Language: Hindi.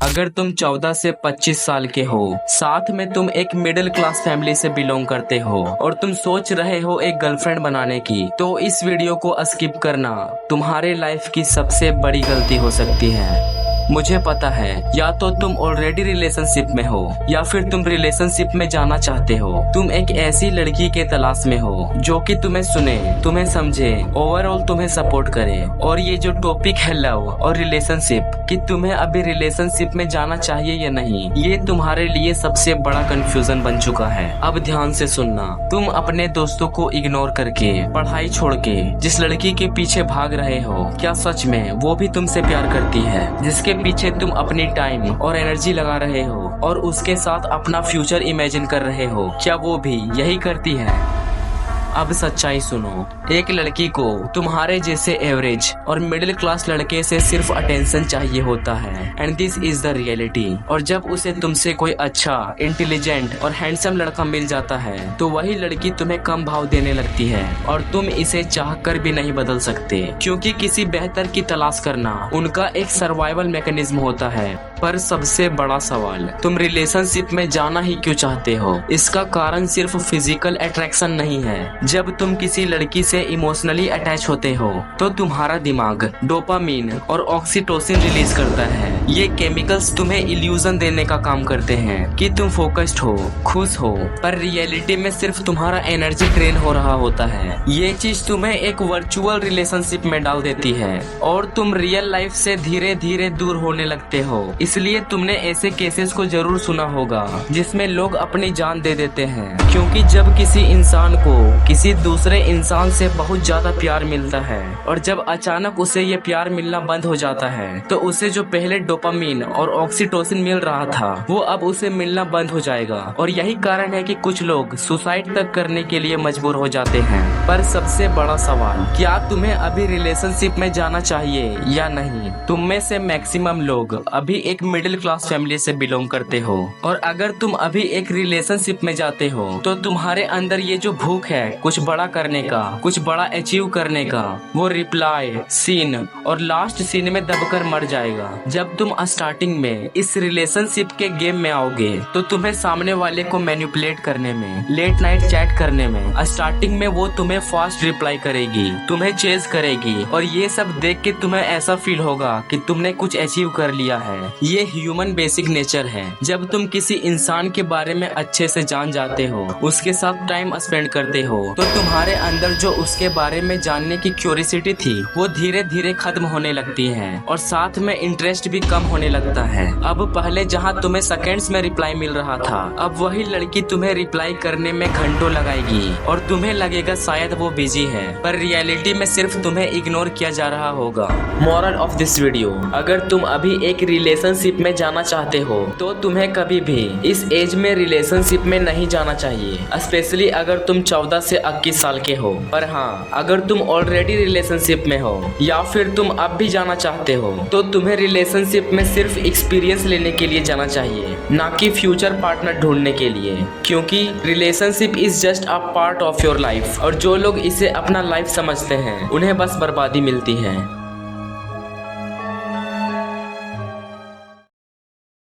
अगर तुम 14 से 25 साल के हो, साथ में तुम एक मिडिल क्लास फैमिली से बिलोंग करते हो और तुम सोच रहे हो एक गर्लफ्रेंड बनाने की, तो इस वीडियो को स्किप करना तुम्हारे लाइफ की सबसे बड़ी गलती हो सकती है। मुझे पता है, या तो तुम ऑलरेडी रिलेशनशिप में हो या फिर तुम रिलेशनशिप में जाना चाहते हो। तुम एक ऐसी लड़की के तलाश में हो जो कि तुम्हें सुने, तुम्हें समझे, ओवरऑल तुम्हें सपोर्ट करे। और ये जो टॉपिक है लव और रिलेशनशिप, कि तुम्हें अभी रिलेशनशिप में जाना चाहिए या नहीं, ये तुम्हारे लिए सबसे बड़ा कंफ्यूजन बन चुका है। अब ध्यान से सुनना। तुम अपने दोस्तों को इग्नोर करके, पढ़ाई छोड़ के जिस लड़की के पीछे भाग रहे हो, क्या सच में वो भी तुमसे प्यार करती है? जिसके पीछे तुम अपनी टाइम और एनर्जी लगा रहे हो और उसके साथ अपना फ्यूचर इमेजिन कर रहे हो, क्या वो भी यही करती है? अब सच्चाई सुनो। एक लड़की को तुम्हारे जैसे एवरेज और मिडिल क्लास लड़के से सिर्फ अटेंशन चाहिए होता है, and this is the reality. और जब उसे तुमसे कोई अच्छा, इंटेलिजेंट और हैंडसम लड़का मिल जाता है, तो वही लड़की तुम्हें कम भाव देने लगती है और तुम इसे चाह कर भी नहीं बदल सकते, क्योंकि किसी बेहतर की तलाश करना उनका एक सर्वाइवल मैकेनिज्म होता है। पर सबसे बड़ा सवाल, तुम रिलेशनशिप में जाना ही क्यों चाहते हो? इसका कारण सिर्फ फिजिकल अट्रैक्शन नहीं है। जब तुम किसी लड़की से इमोशनली अटैच होते हो, तो तुम्हारा दिमाग डोपामीन और ऑक्सीटोसिन रिलीज करता है। ये केमिकल्स तुम्हें इल्यूजन देने का काम करते हैं कि तुम फोकस्ड हो, खुश हो, पर रियलिटी में सिर्फ तुम्हारा एनर्जी ड्रेन हो रहा होता है। ये चीज तुम्हें एक वर्चुअल रिलेशनशिप में डाल देती है और तुम रियल लाइफ से धीरे धीरे दूर होने लगते हो। इसलिए तुमने ऐसे केसेस को जरूर सुना होगा जिसमें लोग अपनी जान दे देते हैं, क्योंकि जब किसी इंसान को किसी दूसरे इंसान से बहुत ज्यादा प्यार मिलता है और जब अचानक उसे ये प्यार मिलना बंद हो जाता है, तो उसे जो पहले डोपामीन और ऑक्सीटोसिन मिल रहा था, वो अब उसे मिलना बंद हो जाएगा। और यही कारण है कि कुछ लोग सुसाइड तक करने के लिए मजबूर हो जाते हैं। पर सबसे बड़ा सवाल, क्या तुम्हें अभी रिलेशनशिप में जाना चाहिए या नहीं? तुम में से मैक्सिमम लोग अभी एक मिडिल क्लास फैमिली से बिलोंग करते हो, और अगर तुम अभी एक रिलेशनशिप में जाते हो, तो तुम्हारे अंदर ये जो भूख है कुछ बड़ा करने का, कुछ बड़ा अचीव करने का, वो रिप्लाई, सीन और लास्ट सीन में दबकर मर जाएगा। जब तुम स्टार्टिंग में इस रिलेशनशिप के गेम में आओगे, तो तुम्हें सामने वाले को मैनिपुलेट करने में, लेट नाइट चैट करने में, स्टार्टिंग में वो तुम्हें फास्ट रिप्लाई करेगी, तुम्हें चेज करेगी, और ये सब देख के तुम्हें ऐसा फील होगा कि तुमने कुछ अचीव कर लिया है। ये ह्यूमन बेसिक नेचर है। जब तुम किसी इंसान के बारे में अच्छे से जान जाते हो, उसके साथ टाइम स्पेंड करते हो, तो तुम्हारे अंदर जो उसके बारे में जानने की क्यूरियोसिटी थी, वो धीरे धीरे खत्म होने लगती है और साथ में इंटरेस्ट भी कम होने लगता है। अब पहले जहां तुम्हें सेकंड्स में रिप्लाई मिल रहा था, अब वही लड़की तुम्हें रिप्लाई करने में घंटों लगाएगी और तुम्हें लगेगा शायद वो बिजी है, पर रियलिटी में सिर्फ तुम्हें इग्नोर किया जा रहा होगा। मोरल ऑफ दिस वीडियो, अगर तुम अभी एक रिलेशनशिप में जाना चाहते हो, तो तुम्हें कभी भी इस एज में रिलेशनशिप में नहीं जाना चाहिए, स्पेशली अगर तुम 14 से 21 साल के हो। पर हाँ, अगर तुम ऑलरेडी रिलेशनशिप में हो या फिर तुम अब भी जाना चाहते हो, तो तुम्हें रिलेशनशिप में सिर्फ एक्सपीरियंस लेने के लिए जाना चाहिए, ना कि फ्यूचर पार्टनर ढूंढने के लिए, क्योंकि relationship is just a part of your life, और जो लोग इसे अपना लाइफ समझते हैं, उन्हें बस बर्बादी मिलती है।